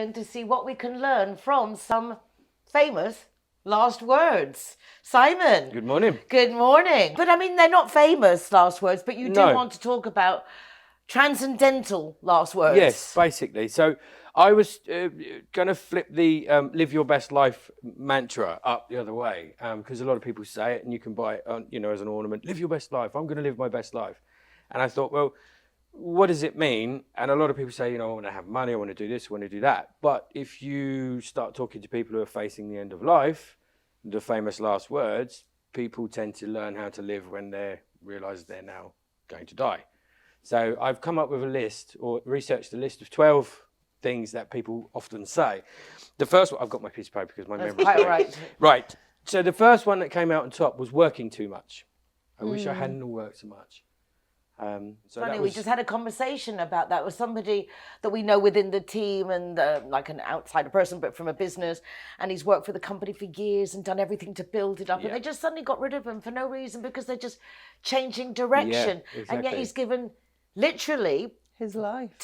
And to see what we can learn from some famous last words. Simon. Good morning. Good morning. But I mean, they're not famous last words, but you do No. want to talk about transcendental last words. Yes, basically. So I was going to flip the live your best life mantra up the other way, because a lot of people say it and you can buy it on, as an ornament. Live your best life. I'm going to live my best life. And I thought, well, what does it mean? And a lot of people say, I want to have money, I want to do this, I want to do that. But if you start talking to people who are facing the end of life, the famous last words, people tend to learn how to live when they realise they're now going to die. So I've come up with a list, or researched a list of 12 things that people often say. The first one, I've got my piece of paper because my memory's quite great. right. Right. So the first one that came out on top was working too much. I wish I hadn't worked so much. Funny, we just had a conversation about that with somebody that we know within the team, and like an outsider person, but from a business, and he's worked for the company for years and done everything to build it up, and they just suddenly got rid of him for no reason because they're just changing direction. Yeah, exactly. And yet he's given literally his life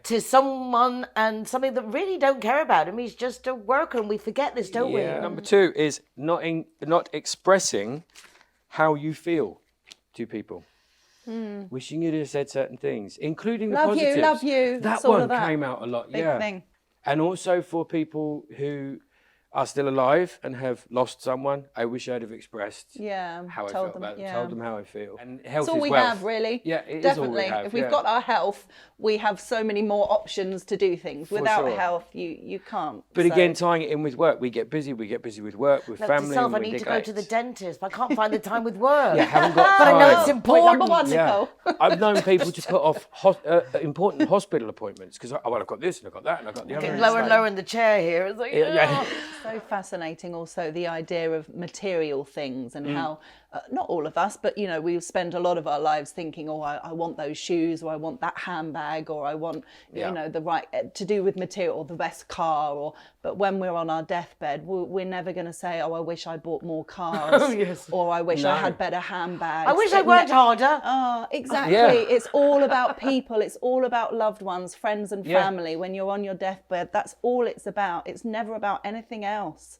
to someone and something that really don't care about him. He's just a worker, and we forget this, don't we? Number two is not expressing how you feel to people. Wishing you'd have said certain things, including the positives. Love you. That all one of that. came out a lot. Big thing. And also for people who are still alive and have lost someone, I wish I'd have expressed how I felt about them, told them how I feel. And health It's all is we wealth. have, really. Yeah, it Definitely. is all we have. If we've got our health, we have so many more options to do things. Without sure. health, you can't. But again, tying it in with work, we get busy with work, with Note family. to self, I and with need to go neglect. to the dentist, but I can't find the time with work. Haven't got But I know time. it's Point important. number one, Nicole. I've known people to put off important hospital appointments because I've got this and I've got that and I've got the other. Getting and it's lower and like- lower in the chair here. It's like, Yeah. So fascinating also the idea of material things and how not all of us, but we spend a lot of our lives thinking, I want those shoes, or I want that handbag, or I want the right to do with material, or the best car, but when we're on our deathbed, we're never going to say, I wish I bought more cars, or I wish I had better handbags. I wish I worked harder. Exactly. Yeah. It's all about people. It's all about loved ones, friends and family. When you're on your deathbed, that's all it's about. It's never about anything else.